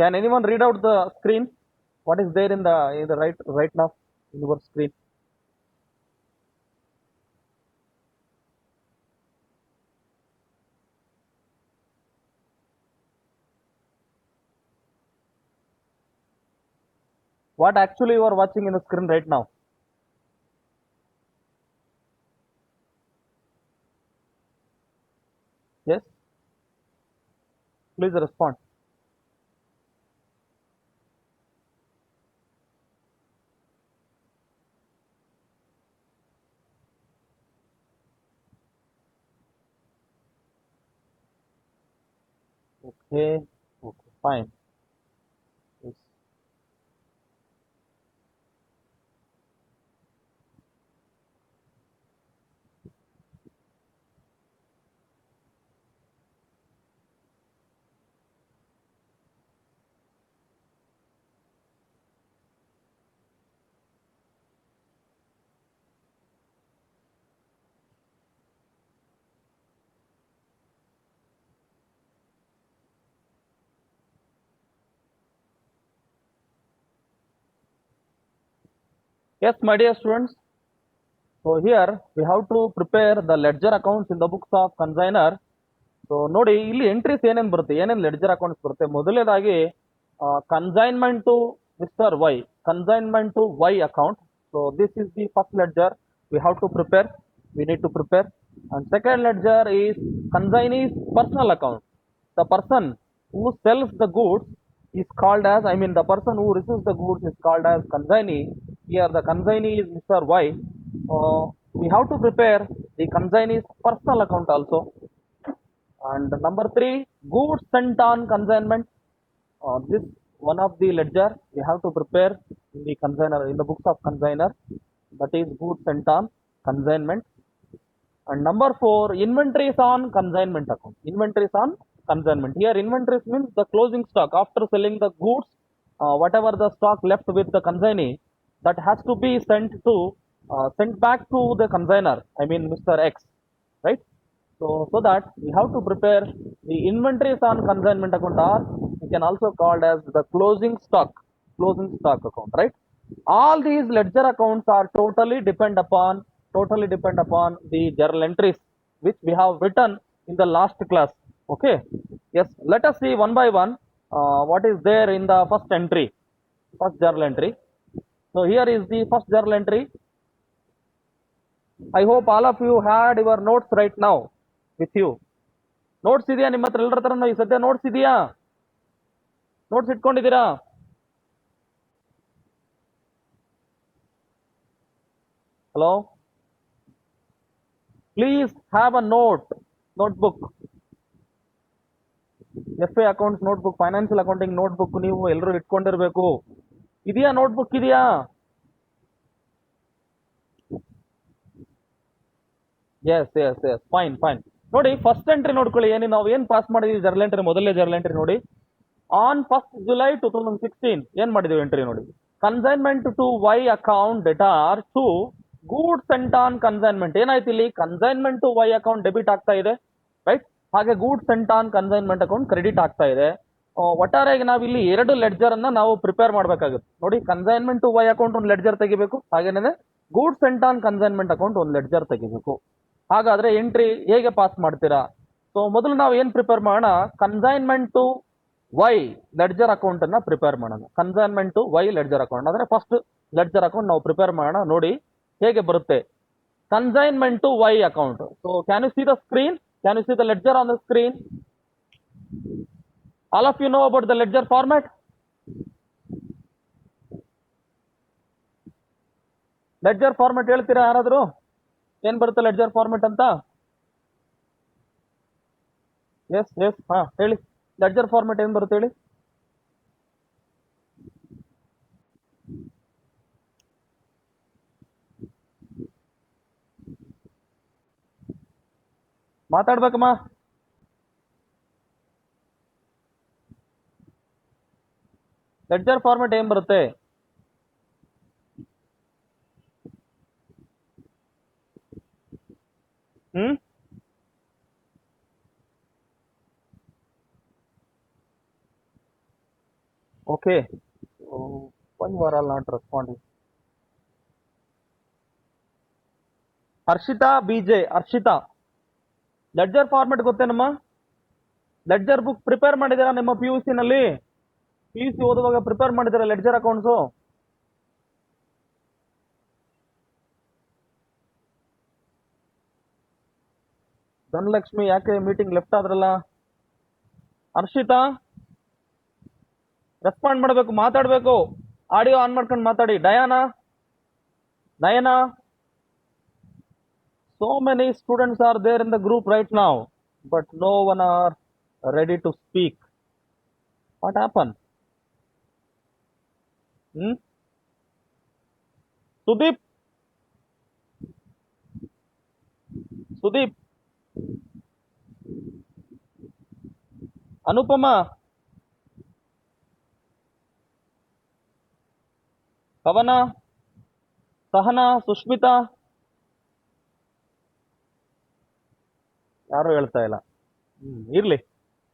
Can anyone read out the screen? What is there in the right now in your screen? What actually you are watching in the screen right now? Yes, please respond. Okay, okay, fine. Yes. Yes, my dear students. So here we have to prepare the ledger accounts in the books of consignor. So ನೋಡಿ ಇಲ್ಲಿ entries ಏನೇನು ಬರುತ್ತೆ, ಏನೇನು ledger accounts ಬರುತ್ತೆ. ಮೊದಲನೇದಾಗಿ consignment to mister Y, consignment to Y account. So this is the first ledger we have to prepare, we need to prepare. And second ledger is consignee's personal account. The person who sells the goods is called as, I mean, the person who receives the goods is called as consignee. Here the consignee is Mr. Y. We have to prepare the consignee's personal account also. And number three, goods sent on consignment. This one of the ledger we have to prepare in the consignor, in the books of consignor. That is goods sent on consignment. And number four, inventories on consignment account. Inventories on consignment. Here inventories means the closing stock after selling the goods. Whatever the stock left with the consignee, that has to be sent back to the consignor. I mean Mr. X, right? So that we have to prepare the inventories on consignment account, or we can also called as the closing stock account, right? All these ledger accounts are totally depend upon the journal entries which we have written in the last class. Okay. Yes. Let us see one by one what is there in the first journal entry. So here is the first journal entry. I hope all of you had your notes right now with you. Notes ಇದೆಯಾ ನಿಮ್ಮ ಹತ್ರ? ಎಲ್ಲರ ಹತ್ರ ಈ ಸದ್ಯ notes ಇದೆಯಾ? Notes ಇಟ್ಕೊಂಡಿದ್ದೀರಾ? Hello, please have a notebook. F A accounts notebook, financial accounting notebook ನೀವು ಎಲ್ಲರೂ ಇಟ್ಕೊಂಡಿರ್ಬೇಕು. ಇದೆಯಾ? ನೋಟ್ಬುಕ್ ಇದೆಯಾ? Yes yes yes, fine fine. ನೋಡಿ ಫಸ್ಟ್ ಎಂಟ್ರಿ ನೋಡ್ಕೊಳ್ಳಿ. ನಾವು ಏನ್ ಪಾಸ್ ಮಾಡಿದೀವಿ ಜರ್ನಲ್ ಎಂಟ್ರಿ, ಮೊದಲನೇ ಜರ್ನಲ್ ಎಂಟ್ರಿ ನೋಡಿ. ಆನ್ 1st July 2016 ಏನ್ ಮಾಡಿದೀವಿ ಎಂಟ್ರಿ ನೋಡಿ. Consignment to Y account debtor to goods sent on consignment. ಏನಾಯ್ತು ಇಲ್ಲಿ? Consignment to Y account debit ಆಗ್ತಾ ಇದೆ, ರೈಟ್? ಹಾಗೆ goods sent on consignment account credit ಆಗ್ತಾ ಇದೆ. ಒಟ್ಟಾರೆಯಾಗಿ ನಾವು ಇಲ್ಲಿ ಎರಡು ಲೆಡ್ಜರ್ ಅನ್ನ ನಾವು ಪ್ರಿಪೇರ್ ಮಾಡಬೇಕಾಗುತ್ತೆ ನೋಡಿ. ಕನ್ಸೈನ್ಮೆಂಟ್ ಟು ವೈ ಅಕೌಂಟ್ ಒಂದು ಲೆಡ್ಜರ್ ತೆಗಿಬೇಕು, ಹಾಗೇನೆ goods sent on consignment account ಒಂದು ಲೆಡ್ಜರ್ ತೆಗಿಬೇಕು. ಹಾಗಾದ್ರೆ ಎಂಟ್ರಿ ಹೇಗೆ ಪಾಸ್ ಮಾಡ್ತೀರಾ? ಸೊ ಮೊದಲು ನಾವು ಏನ್ ಪ್ರಿಪೇರ್ ಮಾಡೋಣ, consignment to Y ledger account ಅನ್ನ ಪ್ರಿಪೇರ್ ಮಾಡೋಣ. Consignment to Y ledger account ಅಂದ್ರೆ ಫಸ್ಟ್ ಲೆಡ್ಜರ್ ಅಕೌಂಟ್ ನಾವು ಪ್ರಿಪೇರ್ ಮಾಡೋಣ. ನೋಡಿ ಹೇಗೆ ಬರುತ್ತೆ. Consignment to Y account. So can you see the screen? Can you see the ledger on the screen? All of you know about the ledger format? Ledger format ಹೇಳ್ತೀರಾ ಯಾರಾದ್ರು? ಏನ್ ಬರುತ್ತೆ ledger format ಅಂತ? Yes yes, ಹಾ ಹೇಳಿ. Ledger format ಏನ್ ಬರುತ್ತೆ ಹೇಳಿ? ಮಾತಾಡ್ಬೇಕಮ್ಮ. ಲೆಡ್ಜರ್ ಫಾರ್ಮ್ಯಾಟ್ ಏನ್ ಬರುತ್ತೆ? Hmm Okay. So why you are all not responding? Harshita B J, Harshita ledger format ಗೊತ್ತೇನಮ್ಮ? ಲೆಡ್ಜರ್ ಬುಕ್ ಪ್ರಿಪೇರ್ ಮಾಡಿದ್ದೀರಾ ನಿಮ್ಮ ಪಿ ಯು ಸಿ ನಲ್ಲಿ? ಪಿ ಯು ಸಿ ಓದುವಾಗ ಪ್ರಿಪೇರ್ ಮಾಡಿದ್ದೀರಾ ಲೆಡ್ಜರ್ ಅಕೌಂಟ್ಸು? ಧನಲಕ್ಷ್ಮಿ ಯಾಕೆ ಮೀಟಿಂಗ್ ಲೆಫ್ಟ್ ಆದ್ರಲ್ಲ? ಹರ್ಷಿತಾ ರೆಸ್ಪಾಂಡ್ ಮಾಡಬೇಕು, ಮಾತಾಡಬೇಕು, ಆಡಿಯೋ ಆನ್ ಮಾಡ್ಕೊಂಡು ಮಾತಾಡಿ. Diana, Nayana, so many students are there in the group right now, but no one are ready to speak. What happened? Sudeep, Sudeep, Anupama, Kavana, Sahana, Sushmita, ಯಾರು ಹೇಳ್ತಾ ಇಲ್ಲ. ಇರ್ಲಿ.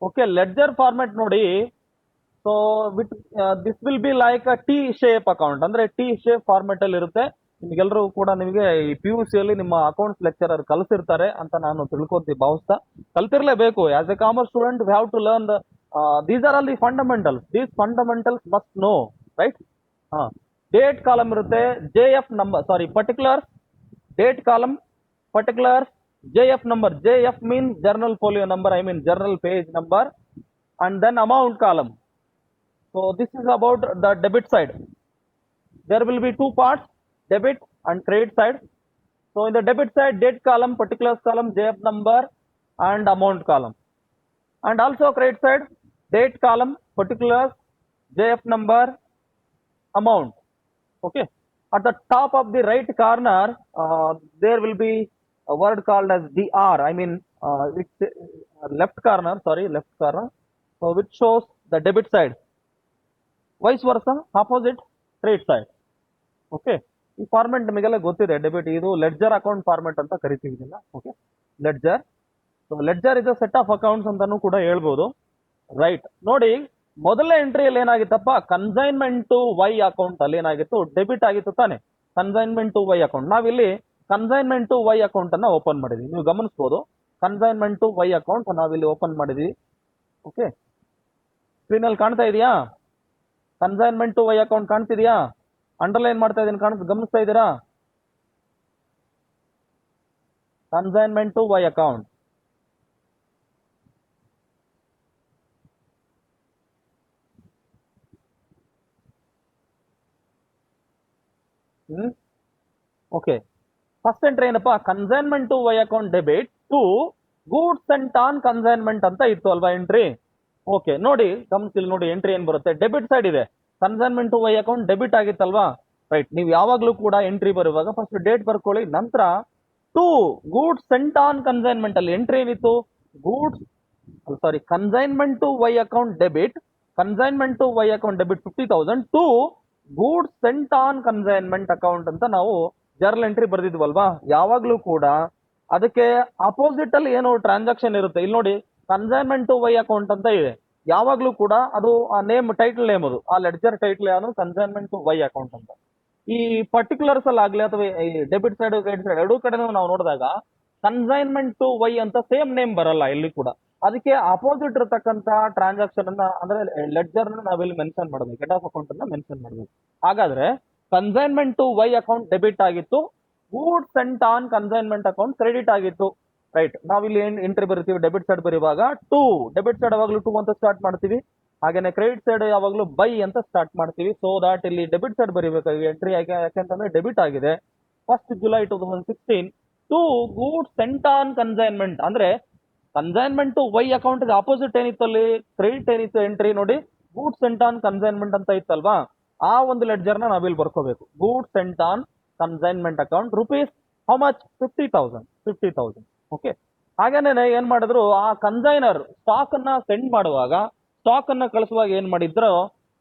ಓಕೆ, ಲೆಡ್ಜರ್ ಫಾರ್ಮೆಟ್ ನೋಡಿ. So with this will be like a T shape account, ಅಂದ್ರೆ T shape format ಅಲ್ಲಿ ಇರುತ್ತೆ. ನಿಮ್ಗೆಲ್ಲರೂ ಕೂಡ ನಿಮಗೆ ಈ ಪಿ ಯು ಸಿ ಅಲ್ಲಿ ನಿಮ್ಮ ಅಕೌಂಟ್ಸ್ ಲೆಕ್ಚರರ್ ಕಲಿಸಿರ್ತಾರೆ ಅಂತ ನಾನು ಭಾವಿಸ್ತಾ ಕಲ್ತಿರ್ಲೇಬೇಕು. As a commerce student we have to learn these are all the fundamentals. These fundamentals must know, right? ಹಾ, ಡೇಟ್ ಕಾಲಮ್ ಇರುತ್ತೆ, J F number, sorry particular date column, particulars, JF number. JF means journal folio number, I mean journal page number, and then amount column. So this is about the debit side. There will be two parts, debit and credit side. So in the debit side, date column, particulars column, JF number and amount column. And also credit side, date column, particulars, JF number, amount. Okay. At the top of the right corner, there will be a word called as DR. I mean, it's left corner, sorry, left corner. So which shows the debit side. Vice versa, opposite, credit side. Okay. ಈ format ನಿಮಗೆಲ್ಲ ಗೊತ್ತಿದೆ. Debit ಇದು ledger account format ಅಂತ ಕರಿತೀವಿ ಇದನ್ನ. Okay, ledger. So ledger ಇದು set of accounts ಅಂತಾನು ಕೂಡ ಹೇಳ್ಬೋದು. ರೈಟ್, ನೋಡಿ ಮೊದಲನೇ ಎಂಟ್ರಿಯಲ್ಲಿ ಏನಾಗಿತ್ತಪ್ಪ, ಕನ್ಸೈನ್ಮೆಂಟ್ ಟು ವೈ ಅಕೌಂಟ್ ಅಲ್ಲಿ ಏನಾಗಿತ್ತು, ಡೆಬಿಟ್ ಆಗಿತ್ತು ತಾನೆ, ಕನ್ಸೈನ್ಮೆಂಟ್ ಟು ವೈ ಅಕೌಂಟ್. ನಾವಿಲ್ಲಿ ಕನ್ಸೈನ್ಮೆಂಟ್ ಟು ವೈ ಅಕೌಂಟ್ ಅನ್ನ ಓಪನ್ ಮಾಡಿದ್ವಿ, ನೀವು ಗಮನಿಸಬಹುದು. ಕನ್ಸೈನ್ಮೆಂಟ್ ಟು ವೈ ಅಕೌಂಟ್ ನಾವಿಲ್ಲಿ ಓಪನ್ ಮಾಡಿದ್ವಿ. ಓಕೆ, ಸ್ಕ್ರೀನ್ ಅಲ್ಲಿ ಕಾಣ್ತಾ ಇದೆಯಾ? ಕನ್ಸೈನ್ಮೆಂಟ್ ಟು ವೈ ಅಕೌಂಟ್ ಕಾಣ್ತಿದ್ಯಾ? ಅಂಡರ್ಲೈನ್ ಮಾಡ್ತಾ ಇದೀನಿ, ಗಮನಿಸ್ತಾ ಇದ್ದೀರಾ? Consignment to Y account. Okay, first entry ಏನಪ್ಪಾ, consignment to Y account debit to goods sent on consignment ಅಂತ ಇತ್ತು ಅಲ್ವಾ ಎಂಟ್ರಿ? ಓಕೆ, ನೋಡಿ ಗಮನಿಸಿಲ್, ನೋಡಿ ಎಂಟ್ರಿ ಏನ್ ಬರುತ್ತೆ, ಡೆಬಿಟ್ ಸೈಡ್ ಇದೆ, consignment to Y account debit ಆಗಿತ್ತಲ್ವಾ? ರೈಟ್, ನೀವು ಯಾವಾಗ್ಲೂ ಕೂಡ ಎಂಟ್ರಿ ಬರುವಾಗ ಫಸ್ಟ್ ಡೇಟ್ ಬರ್ಕೊಳ್ಳಿ, ನಂತರ to goods sent on consignment ಅಲ್ಲಿ ಎಂಟ್ರಿ ಏನಿತ್ತು, goods sorry consignment to Y account debit, consignment to Y account debit 50,000 to goods sent on consignment account ಅಂತ ನಾವು ಜರ್ನಲ್ ಎಂಟ್ರಿ ಬರ್ದಿದ್ವಲ್ವಾ? ಯಾವಾಗ್ಲೂ ಕೂಡ ಅದಕ್ಕೆ ಅಪೋಸಿಟ್ ಅಲ್ಲಿ ಏನು ಟ್ರಾನ್ಸಾಕ್ಷನ್ ಇರುತ್ತೆ, ಇಲ್ಲಿ ನೋಡಿ ಕನ್ಸೈನ್ಮೆಂಟ್ ಟು ವೈ ಅಕೌಂಟ್ ಅಂತ ಇದೆ, ಯಾವಾಗ್ಲೂ ಕೂಡ ಅದು ಆ ನೇಮ್, ಟೈಟಲ್ ನೇಮ್, ಅದು ಆ ಲೆಡ್ಜರ್ ಟೈಟಲ್ ಯಾವುದು, ಕನ್ಸೈನ್ಮೆಂಟ್ ಟು ವೈ ಅಕೌಂಟ್ ಅಂತ. ಈ ಪರ್ಟಿಕ್ಯುಲರ್ಸ್ ಅಲ್ಲಿ ಆಗ್ಲಿ ಅಥವಾ ಈ ಡೆಬಿಟ್ ಸೈಡ್ ಕ್ರೆಡಿಟ್ ಸೈಡ್ ಎರಡೂ ಕಡೆ ನಾವು ನೋಡಿದಾಗ ಕನ್ಸೈನ್ಮೆಂಟ್ ಟು ವೈ ಅಂತ ಸೇಮ್ ನೇಮ್ ಬರಲ್ಲ ಇಲ್ಲಿ ಕೂಡ. ಅದಕ್ಕೆ ಅಪೋಸಿಟ್ ಇರತಕ್ಕಂತ ಟ್ರಾನ್ಸಾಕ್ಷನ್ ಅನ್ನ, ಅಂದ್ರೆ ಲೆಡ್ಜರ್ ನಾವಿಲ್ಲಿ ಮೆನ್ಷನ್ ಮಾಡಬೇಕು, ಹೆಡ್ ಆಫ್ ಅಕೌಂಟ್ ಅನ್ನ ಮೆನ್ಷನ್ ಮಾಡಬೇಕು. ಹಾಗಾದ್ರೆ consignment to Y account debit ಆಗಿತ್ತು, goods sent on consignment account credit ಆಗಿತ್ತು. ರೈಟ್, ನಾವಿಲ್ಲಿ ಏನ್ ಎಂಟ್ರಿ ಬರಿತೀವಿ, ಡೆಬಿಟ್ ಸೈಡ್ ಬರುವಾಗ ಟು, ಡೆಬಿಟ್ ಸೈಡ್ ಯಾವಾಗ್ಲೂ ಟು ಅಂತ ಸ್ಟಾರ್ಟ್ ಮಾಡ್ತೀವಿ, ಹಾಗೇನೆ ಕ್ರೆಡಿಟ್ ಸೈಡ್ ಯಾವಾಗ್ಲೂ ಬೈ ಅಂತ ಸ್ಟಾರ್ಟ್ ಮಾಡ್ತೀವಿ. ಸೊ ದಾಟ್ ಇಲ್ಲಿ ಡೆಬಿಟ್ ಸೈಡ್ ಬರೀಬೇಕಾಗಿ ಎಂಟ್ರಿ ಯಾಕೆಂತಂದ್ರೆ ಡೆಬಿಟ್ ಆಗಿದೆ 1st July 2016 to goods sent on consignment. ಅಂದ್ರೆ consignment to Y account opposite ಏನಿತ್ತು ಅಲ್ಲಿ, ಕ್ರೆಡಿಟ್ ಏನಿತ್ತು ಎಂಟ್ರಿ ನೋಡಿ, ಗೂಡ್ಸ್ ಸೆಂಟ್ ಆನ್ ಕನ್ಸೈನ್ಮೆಂಟ್ ಅಂತ ಇತ್ತಲ್ವಾ? ಆ ಒಂದು ಲೆಡ್ಜರ್ ನ ನಾವಿಲ್ಲಿ ಬರ್ಕೋಬೇಕು, goods sent on consignment account rupees how much, 50,000. Okay, ಹಾಗೇನೆ ಏನ್ ಮಾಡಿದ್ರು, ಆ ಕನ್ಸೈನರ್ ಸ್ಟಾಕ್ ಅನ್ನ ಸೆಂಡ್ ಮಾಡುವಾಗ, ಸ್ಟಾಕ್ ಅನ್ನ ಕಳಿಸುವಾಗ ಏನ್ ಮಾಡಿದ್ರು,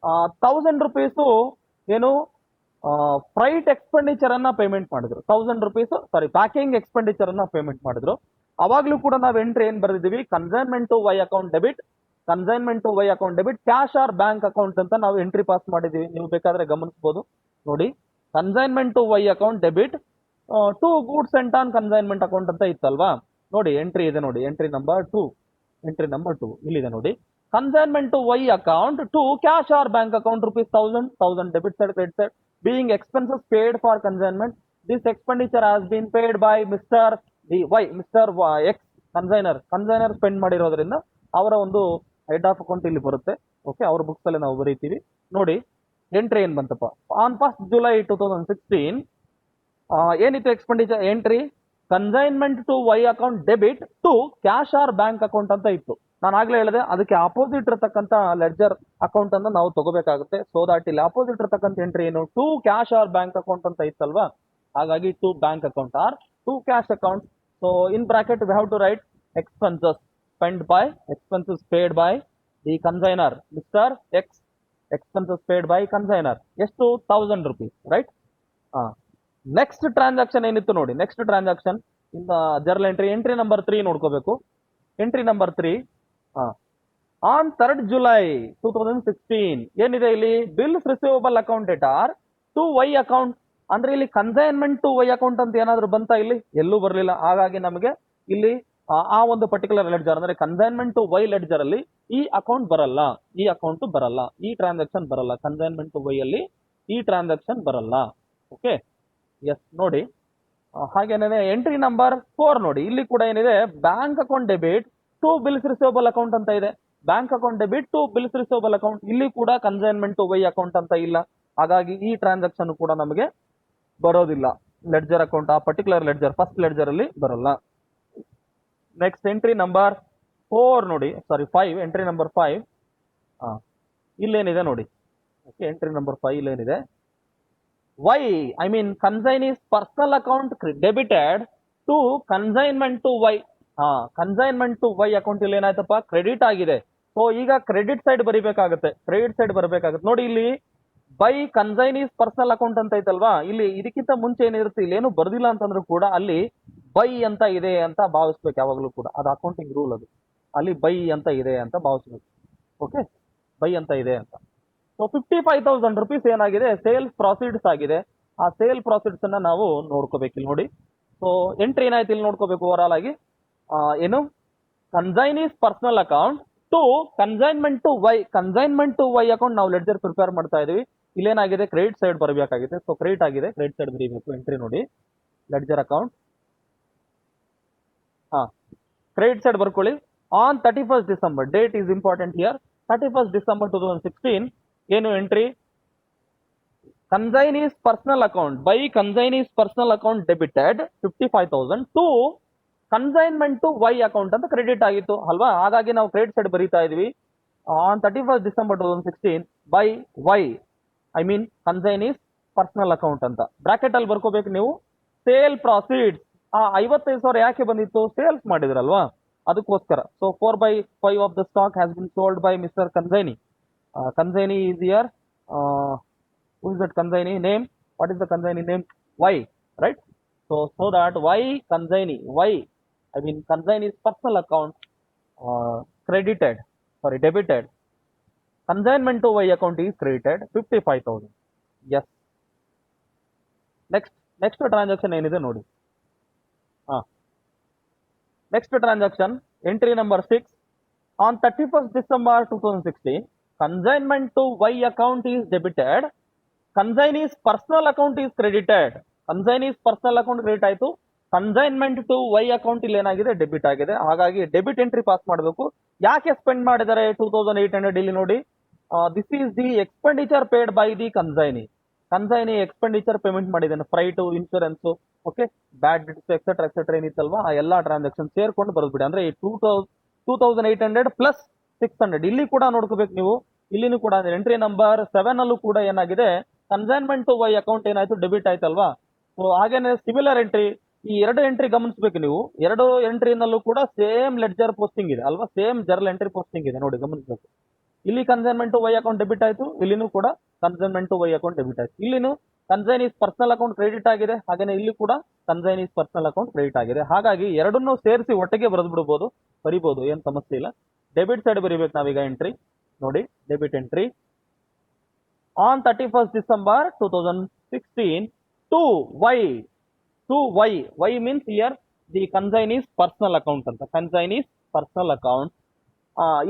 1,000 rupees ಏನು ಫ್ರೈಟ್ ಎಕ್ಸ್ಪೆಂಡಿಚರ್ ಅನ್ನ ಪೇಮೆಂಟ್ ಮಾಡಿದ್ರು. 1,000 rupees, ಸಾರಿ ಪ್ಯಾಕಿಂಗ್ ಎಕ್ಸ್ಪೆಂಡಿಚರ್ ಅನ್ನ ಪೇಮೆಂಟ್ ಮಾಡಿದ್ರು. ಅವಾಗ್ಲೂ ಕೂಡ ನಾವು ಎಂಟ್ರಿ ಏನ್ ಬರೆದಿದ್ದೀವಿ, consignment to Y account debit consignment to Y account debit cash or bank account ಅಂತ ನಾವು ಎಂಟ್ರಿ ಪಾಸ್ ಮಾಡಿದೀವಿ. ನೀವು ಬೇಕಾದ್ರೆ ಗಮನಿಸಬಹುದು ನೋಡಿ. Consignment to Y account debit to goods sent on consignment account ಅಂತ ಇತ್ತಲ್ವಾ. ನೋಡಿ ಎಂಟ್ರಿ ಇದೆ ನೋಡಿ, ಎಂಟ್ರಿ ನಂಬರ್ 2 ಇಲ್ಲಿದೆ ನೋಡಿ. Consignment to Y account to cash or bank account ₹1000 debit side credit side being expenses paid for consignment. This expenditure has been paid by Mr. X consignor spend ಮಾಡಿರೋದ್ರಿಂದ ಅವರ ಒಂದು head of account ಇಲ್ಲಿ ಬರುತ್ತೆ. Okay, ಅವ್ರ books ಅಲ್ಲಿ ನಾವು ಬರೀತೀವಿ ನೋಡಿ. Entry ಏನ್ ಬಂತಪ್ಪ, ಆನ್ 1st July 2016 ಏನಿತ್ತು expenditure entry, consignment to Y account debit to cash or bank account ಅಂತ ಇತ್ತು. ನಾನು ಆಗ್ಲೇ ಹೇಳಿದೆ ಅದಕ್ಕೆ ಅಪೋಸಿಟ್ ಇರತಕ್ಕಂತ ಲೆಡ್ಜರ್ ಅಕೌಂಟ್ ಅನ್ನು ನಾವು ತಗೋಬೇಕಾಗುತ್ತೆ. ಸೊ ದಟ್ ಇಲ್ಲಿ ಅಪೋಸಿಟ್ ಇರತಕ್ಕಂತ ಎಂಟ್ರಿ ಏನು, to cash or bank account ಅಂತ ಇತ್ತಲ್ವಾ, ಹಾಗಾಗಿ to bank account or to cash account. So in bracket we have to write expenses spend by, expenses paid by the consignor mister X, expenses paid by consignor ಎಷ್ಟು ₹1000 right. Next transaction ಏನಿತ್ತು ನೋಡಿ, next transaction in journal entry number 3 ನೋಡ್ಕೋಬೇಕು. Entry number 3 on 3rd July 2016 ಏನಿದೆ ಇಲ್ಲಿ, bills receivable account debtor to Y account ಅಂದ್ರೆ ಇಲ್ಲಿ consignment to Y account ಅಂತ ಏನಾದ್ರು ಬಂತ, ಇಲ್ಲಿ ಎಲ್ಲೂ ಬರಲಿಲ್ಲ. ಹಾಗಾಗಿ ನಮಗೆ ಇಲ್ಲಿ ಆ ಒಂದು ಪರ್ಟಿಕ್ಯುಲರ್ ಲೆಡ್ಜರ್ ಅಂದ್ರೆ ಕನ್ಸೈನ್ಮೆಂಟ್ ಟು ವೈ ಲೆಡ್ಜರ್ ಅಲ್ಲಿ ಈ ಅಕೌಂಟ್ ಬರಲ್ಲ, ಈ ಅಕೌಂಟ್ ಬರಲ್ಲ, ಈ ಟ್ರಾನ್ಸಾಕ್ಷನ್ ಬರಲ್ಲ. ಕನ್ಸೈನ್ಮೆಂಟ್ ಟು ವೈ ಅಲ್ಲಿ ಈ ಟ್ರಾನ್ಸಾಕ್ಷನ್ ಬರಲ್ಲ. ಓಕೆ, ಎಸ್ ನೋಡಿ. ಹಾಗೇನೇ ಎಂಟ್ರಿ ನಂಬರ್ 4 ನೋಡಿ, ಇಲ್ಲಿ ಕೂಡ ಏನಿದೆ, bank account debit to bills receivable account ಅಂತ ಇದೆ. Bank account debit to bills receivable account, ಇಲ್ಲಿ ಕೂಡ ಕನ್ಸೈನ್ಮೆಂಟ್ ಟು ವೈ ಅಕೌಂಟ್ ಅಂತ ಇಲ್ಲ. ಹಾಗಾಗಿ ಈ ಟ್ರಾನ್ಸಾಕ್ಷನ್ ಕೂಡ ನಮಗೆ ಬರೋದಿಲ್ಲ. ಲೆಡ್ಜರ್ ಅಕೌಂಟ್ ಆ ಪರ್ಟಿಕ್ಯುಲರ್ ಲೆಡ್ಜರ್ ಫಸ್ಟ್ ಲೆಡ್ಜರ್ ಅಲ್ಲಿ ಬರಲ್ಲ. ನೆಕ್ಸ್ಟ್ ಎಂಟ್ರಿ ನಂಬರ್ 4 ನೋಡಿ, ಸಾರಿ 5, ಎಂಟ್ರಿ ನಂಬರ್ 5 ಇಲ್ಲೇನಿದೆ ನೋಡಿ. ಓಕೆ, ಎಂಟ್ರಿ ನಂಬರ್ 5 ಇಲ್ಲೇನಿದೆ, Y I mean consignee's personal account debited to consignment to Y. Consignment to Y account ಇಲ್ಲಿ ಏನಾಯ್ತಪ್ಪ, ಕ್ರೆಡಿಟ್ ಆಗಿದೆ. ಸೊ ಈಗ ಕ್ರೆಡಿಟ್ ಸೈಡ್ ಬರಿಬೇಕಾಗುತ್ತೆ, ಕ್ರೆಡಿಟ್ ಸೈಡ್ ಬರಬೇಕಾಗುತ್ತೆ ನೋಡಿ. ಇಲ್ಲಿ ಬೈ ಕನ್ಸೈನೀಸ್ ಪರ್ಸನಲ್ ಅಕೌಂಟ್ ಅಂತ ಐತಲ್ವಾ, ಇಲ್ಲಿ ಇದಕ್ಕಿಂತ ಮುಂಚೆ ಏನಿರುತ್ತೆ, ಇಲ್ಲಿ ಏನು ಬರ್ದಿಲ್ಲ ಅಂತಂದ್ರೂ ಕೂಡ ಅಲ್ಲಿ ಬೈ ಅಂತ ಇದೆ ಅಂತ ಭಾವಿಸ್ಬೇಕು ಯಾವಾಗಲೂ ಕೂಡ. ಅದು ಅಕೌಂಟಿಂಗ್ ರೂಲ್, ಅದು ಅಲ್ಲಿ ಬೈ ಅಂತ ಇದೆ ಅಂತ ಭಾವಿಸ್ಬೇಕು. ಓಕೆ, ಬೈ ಅಂತ ಇದೆ ಅಂತ. ಸೊ ₹55,000 ಏನಾಗಿದೆ, ಸೇಲ್ಸ್ ಪ್ರಾಫಿಟ್ಸ್ ಆಗಿದೆ. ಆ ಸೇಲ್ ಪ್ರಾಫಿಟ್ಸ್ ಅನ್ನ ನಾವು ನೋಡ್ಕೋಬೇಕು ಇಲ್ಲಿ ನೋಡಿ. ಸೊ ಎಂಟ್ರಿ ಏನಾಯ್ತು ಇಲ್ಲಿ ನೋಡ್ಕೋಬೇಕು ಓವರ್ ಆಲ್ ಆಗಿ. ಏನು, consignee's personal account to consignment to Y, consignment to Y account ನಾವು ಲೆಡ್ಜರ್ ಪ್ರಿಪೇರ್ ಮಾಡ್ತಾ ಇದೀವಿ. ಇಲ್ಲೇನಾಗಿದೆ, ಕ್ರೆಡಿಟ್ ಸೈಡ್ ಬರಬೇಕಾಗಿದೆ. ಸೊ ಕ್ರೆಡಿಟ್ ಆಗಿದೆ, ಕ್ರೆಡಿಟ್ ಸೈಡ್ ಬರೀಬೇಕು. ಎಂಟ್ರಿ ನೋಡಿ, ಲೆಡ್ಜರ್ ಅಕೌಂಟ್ ಕ್ರೆಡಿಟ್ ಸೈಡ್ ಬರ್ಕೊಳ್ಳಿ. On 31st December, date is important here. 31st December 2016 ಏನು entry, consignee's personal account by consignee's personal account debited 55,000 to consignment to Y account ಅಂತ credit ಆಗಿತ್ತು ಅಲ್ವಾ. ಹಾಗಾಗಿ ನಾವು credit side ಬರೀತಾ ಇದೀವಿ. On 31st December 2016 by Y I mean consignee's personal account ಅಂತ bracket ಅಲ್ಲಿ ಬರ್ಕೋಬೇಕು ನೀವು. ಸೇಲ್ ಪ್ರಾಫಿಟ್ಸ್ 55,000 ಯಾಕೆ ಬಂದಿತ್ತು, ಸೇಲ್ಸ್ ಮಾಡಿದ್ರಲ್ವಾ ಅದಕ್ಕೋಸ್ಕರ. So 4/5 of the stock has been sold by mister consignee. Consignee is here. who is that consignee name, what is the consignee name, y, right? So that y consignee, y I mean consignee's personal account credited, sorry debited, consignment to y account is credited 55,000. Yes, next transaction ಏನಿದೆ ನೋಡಿ. Next transaction entry number 6 on 31st December 2016 consignment to y account is debited, consignee's personal account is credited. Consignee's personal account credit ಆಯ್ತು, consignment to Y account ಇಲ್ಲಿ ಏನಾಗಿದೆ debit ಆಗಿದೆ. ಹಾಗಾಗಿ debit entry pass ಮಾಡಬೇಕು. ಯಾಕೆ spend ಮಾಡಿದ್ದಾರೆ 2,800 ಇಲ್ಲಿ ನೋಡಿ. This is the expenditure paid by the consignee. Consignee expenditure payment ಮಾಡಿದ್ದಾನೆ, ಫ್ರೈಟು, ಇನ್ಶೂರೆನ್ಸ್, ಓಕೆ, ಬ್ಯಾಡ್ ಡಿಟ್ಸ್ ಎಕ್ಸೆಟ್ರಾ ಏನಿತ್ತಲ್ವಾ ಆ ಎಲ್ಲಾ ಟ್ರಾನ್ಸಾಕ್ಷನ್ ಸೇರ್ಕೊಂಡು ಬರೆದ್ಬಿಡಿ. ಅಂದ್ರೆ 2,800 ಪ್ಲಸ್ 600 ಇಲ್ಲಿ ಕೂಡ ನೋಡ್ಕೋಬೇಕು ನೀವು. ಇಲ್ಲಿನೂ ಕೂಡ ಎಂಟ್ರಿ ನಂಬರ್ 7 ಅಲ್ಲೂ ಕೂಡ ಏನಾಗಿದೆ, ಕನ್ಸೈನ್ಮೆಂಟ್ ಟು ವೈ ಅಕೌಂಟ್ ಏನಾಯ್ತು ಡೆಬಿಟ್ ಆಯ್ತಲ್ವಾ. ಸೊ ಹಾಗೇನೆ ಸಿಮಿಲರ್ ಎಂಟ್ರಿ, ಈ ಎರಡು ಎಂಟ್ರಿ ಗಮನಿಸಬೇಕು ನೀವು. ಎರಡು ಎಂಟ್ರಿನಲ್ಲೂ ಕೂಡ ಸೇಮ್ ಲೆಡ್ಜರ್ ಪೋಸ್ಟಿಂಗ್ ಇದೆ ಅಲ್ವಾ, ಸೇಮ್ ಜರ್ನಲ್ ಎಂಟ್ರಿ ಪೋಸ್ಟಿಂಗ್ ಇದೆ ನೋಡಿ, ಗಮನಿಸಬೇಕು. ಇಲ್ಲಿ consignment to Y account debit ಆಯ್ತು, ಇಲ್ಲಿನೂ ಕೂಡ consignment to Y account debit ಆಯ್ತು. ಇಲ್ಲಿನೂ ಕನ್ಸೈನೀಸ್ ಪರ್ಸನಲ್ ಅಕೌಂಟ್ ಕ್ರೆಡಿಟ್ ಆಗಿದೆ, ಹಾಗೇನೆ ಇಲ್ಲಿ ಕೂಡ ಕನ್ಸೈನೀಸ್ ಪರ್ಸನಲ್ ಅಕೌಂಟ್ ಕ್ರೆಡಿಟ್ ಆಗಿದೆ. ಹಾಗಾಗಿ ಎರಡನ್ನೂ ಸೇರಿಸಿ ಒಟ್ಟಿಗೆ ಬರೆದು ಬಿಡಬಹುದು, ಬರಿಬಹುದು, ಏನ್ ಸಮಸ್ಯೆ ಇಲ್ಲ. ಡೆಬಿಟ್ ಸೈಡ್ ಬರೀಬೇಕು ನಾವೀಗ ಎಂಟ್ರಿ ನೋಡಿ, debit entry on 31st December 2016 to Y. To Y. Y means here the consignee is personal account ಅಂತ. Consignee is personal account.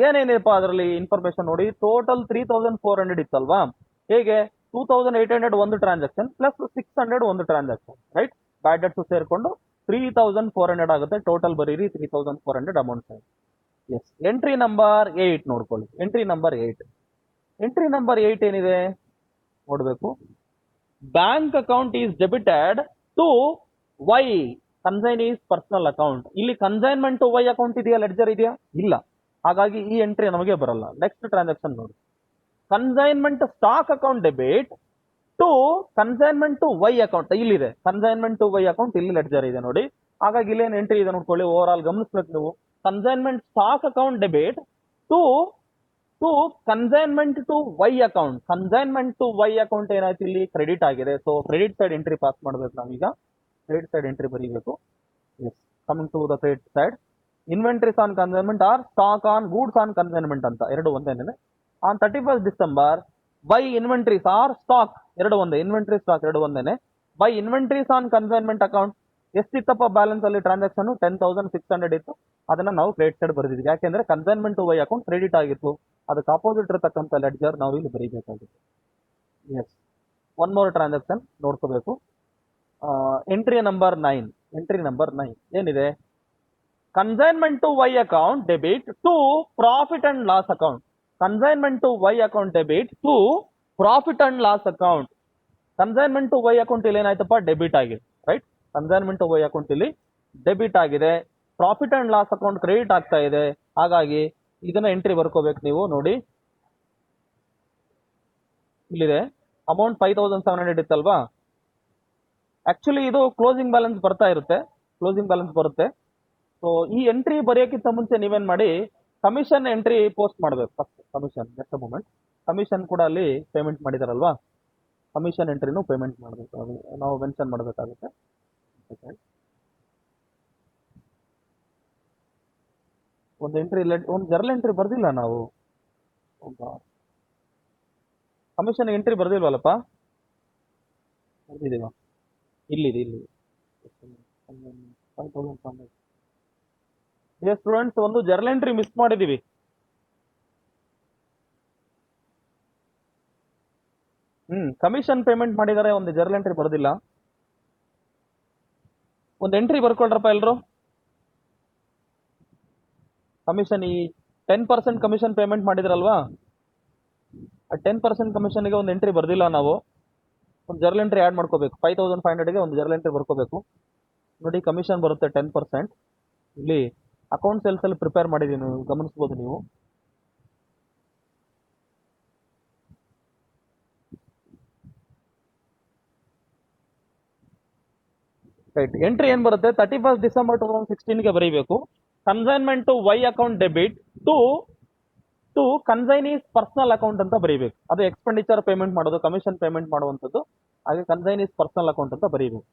ಏನೇನಿರಪ್ಪ ಅದರಲ್ಲಿ ಇನ್ಫಾರ್ಮೇಶನ್ ನೋಡಿ, ಟೋಟಲ್ 3400 ಇತ್ತಲ್ವಾ, ಹೇಗೆ 2800 ಒಂದು ಟ್ರಾನ್ಸಾಕ್ಷನ್ ಪ್ಲಸ್ 600 ಒಂದು ಟ್ರಾನ್ಸಾಕ್ಷನ್, ರೈಟ್? ಬ್ಯಾಡ್ ಡೆಟ್ಸ್ ಸೇರ್ಕೊಂಡು 3400 ಆಗುತ್ತೆ. ಟೋಟಲ್ ಬರೀರಿ 3400 ಅಮೌಂಟ್. ಎಸ್, ಎಂಟ್ರಿ ನಂಬರ್ 8 ನೋಡ್ಕೊಳ್ಳಿ. ಎಂಟ್ರಿ ನಂಬರ್ 8 ಏನಿದೆ ನೋಡ್ಬೇಕು. Bank account is debited to Y, consignee's personal account. ಇಲ್ಲಿ ಕನ್ಸೈನ್ಮೆಂಟ್ ಟು ವೈ ಅಕೌಂಟ್ ಇದೆಯಾ, ಲೆಡ್ಜರ್ ಇದೆಯಾ? ಇಲ್ಲ. ಹಾಗಾಗಿ ಈ ಎಂಟ್ರಿ ನಮಗೆ ಬರಲ್ಲ. ನೆಕ್ಸ್ಟ್ ಟ್ರಾನ್ಸಾಕ್ಷನ್ ನೋಡಿ, consignment stock account debit to consignment to Y account. ಇಲ್ಲಿದೆ ಕನ್ಸೈನ್ಮೆಂಟ್ ಟು ವೈ ಅಕೌಂಟ್, ಇಲ್ಲಿ ಲೆಡ್ಜರ್ ಇದೆ ನೋಡಿ. ಹಾಗಾಗಿ ಇಲ್ಲೇನು ಎಂಟ್ರಿ ಇದೆ ನೋಡ್ಕೊಳ್ಳಿ. ಓವರ್ ಆಲ್ ಗಮನಿಸ್ಬೇಕು ನೀವು. Consignment stock account debit to consignment to Y account. Consignment to Y account ಏನಾಯ್ತು, ಇಲ್ಲಿ ಕ್ರೆಡಿಟ್ ಆಗಿದೆ. So credit side entry pass ಮಾಡ್ಬೇಕು ನಾವೀಗ. ಕ್ರೆಡಿಟ್ ಸೈಡ್ ಎಂಟ್ರಿ ಬರೀಬೇಕು. Yes, coming to the credit side, inventories on consignment or stock on goods on consignment ಅಂತ ಎರಡು ಒಂದೇನೆ. On 31st December by inventories or stock ಎರಡು ಒಂದೇ, inventory stock ಎರಡು ಒಂದೇನೆ. By inventories on consignment account ಎಷ್ಟಿತ್ತಪ್ಪ balance ಅಲ್ಲಿ ಟ್ರಾನ್ಸಾಕ್ಷನ್ 10,600 ಇತ್ತು. ಅದನ್ನ ನಾವು ಕ್ರೆಡಿಟ್ ಸೈಡ್ ಬರೆದಿದ್ವಿ. ಯಾಕೆಂದ್ರೆ consignment to Y account credit ಆಗಿತ್ತು. ಅದಕ್ಕೆ ಅಪೋಸಿಟ್ ಇರತಕ್ಕಂಥ ಲೆಡ್ಜರ್ ನಾವು ಇಲ್ಲಿ ಬರೀಬೇಕಾಗಿತ್ತು. ಎಸ್, ಒನ್ ಮೋರ್ ಟ್ರಾನ್ಸಾಕ್ಷನ್ ನೋಡ್ಕೋಬೇಕು. ಎಂಟ್ರಿ ನಂಬರ್ 9 ಏನಿದೆ, consignment to Y account debit to profit and loss account. Consignment to Y account debit to profit and loss account. Consignment to Y account ಇಲ್ಲಿ ಏನಾಯ್ತಪ್ಪ, debit ಆಗಿದೆ, right? Consignment to Y account ಇಲ್ಲಿ debit ಆಗಿದೆ. Profit and loss account credit ಆಗ್ತಾ ಇದೆ. ಹಾಗಾಗಿ ಇದನ್ನ entry ಬರ್ಕೋಬೇಕು ನೀವು ನೋಡಿ. ಇಲ್ಲಿದೆ ಅಮೌಂಟ್ 5,700 ಇತ್ತಲ್ವಾ. ಆಕ್ಚುಲಿ ಇದು ಕ್ಲೋಸಿಂಗ್ ಬ್ಯಾಲೆನ್ಸ್ ಬರ್ತಾ ಇರುತ್ತೆ, ಕ್ಲೋಸಿಂಗ್ ಬ್ಯಾಲೆನ್ಸ್ ಬರುತ್ತೆ. ಸೊ ಈ ಎಂಟ್ರಿ ಬರೆಯೋಕ್ಕಿಂತ ಮುಂಚೆ ನೀವೇನ್ ಮಾಡಿ, ಕಮಿಷನ್ ಎಂಟ್ರಿ ಪೋಸ್ಟ್ ಮಾಡಬೇಕು first. Commission, just a moment, commission ಕೂಡ ಅಲ್ಲಿ ಪೇಮೆಂಟ್ ಮಾಡಿದಾರಲ್ವಾ, ಕಮಿಷನ್ ಎಂಟ್ರಿನೂ ಪೇಮೆಂಟ್ ಮಾಡಬೇಕು, ಅದು ನಾವು ಮೆನ್ಷನ್ ಮಾಡಬೇಕಾಗುತ್ತೆ. ಒಂದು ಎಂಟ್ರಿ, ಒಂದು ಜರ್ನಲ್ ಎಂಟ್ರಿ ಬರ್ದಿಲ್ಲ ನಾವು. Commission entry ಬರ್ದಿಲ್ವಲ್ಲಪ್ಪ? ಬರ್ದಿದೀವ, ಇಲ್ಲಿದೆ. ಸ್ಟೂಡೆಂಟ್ಸ್, ಒಂದು ಜರ್ನಲ್ ಎಂಟ್ರಿ ಮಿಸ್ ಮಾಡಿದೀವಿ. ಕಮಿಷನ್ ಪೇಮೆಂಟ್ ಮಾಡಿದರೆ ಒಂದು ಜರ್ನಲ್ ಎಂಟ್ರಿ ಬರ್ದಿಲ್ಲ. ಒಂದು ಎಂಟ್ರಿ ಬರ್ಕೊಳ್ರಪ್ಪ ಎಲ್ರು. ಕಮಿಷನ್ ಈ 10% ಕಮಿಷನ್ ಪೇಮೆಂಟ್ ಮಾಡಿದ್ರಲ್ವಾ, ಆ 10% ಕಮಿಷನ್ಗೆ ಒಂದು ಎಂಟ್ರಿ ಬರ್ದಿಲ್ಲ ನಾವು. ಒಂದು ಜರ್ನಲ್ ಎಂಟ್ರಿ ಆ್ಯಡ್ ಮಾಡ್ಕೋಬೇಕು. 5,500ಗೆ ಒಂದು ಜರ್ನಲ್ ಎಂಟ್ರಿ ಬರ್ಕೋಬೇಕು ನೋಡಿ. ಕಮಿಷನ್ ಬರುತ್ತೆ 10%. ಇಲ್ಲಿ ಅಕೌಂಟ್ ಸೇಲ್ಸ್ ಅಲ್ಲಿ ಪ್ರಿಪೇರ್ ಮಾಡಿದೀನಿ, ಗಮನಿಸಬಹುದು ನೀವು. ರೈಟ್, ಎಂಟ್ರಿ ಏನ್ ಬರುತ್ತೆ, 31st December 2016ಗೆ ಬರೀಬೇಕು. Consignment to Y account debit to consignee's personal account ಅಂತ ಬರೀಬೇಕು. ಅದು ಎಕ್ಸ್ಪೆಂಡಿಚರ್ ಪೇಮೆಂಟ್ ಮಾಡೋದು, ಕಮಿಷನ್ ಪೇಮೆಂಟ್ ಮಾಡುವಂಥದ್ದು. ಹಾಗೆ ಕನ್ಸೈನೀಸ್ ಪರ್ಸನಲ್ ಅಕೌಂಟ್ ಅಂತ ಬರೀಬೇಕು.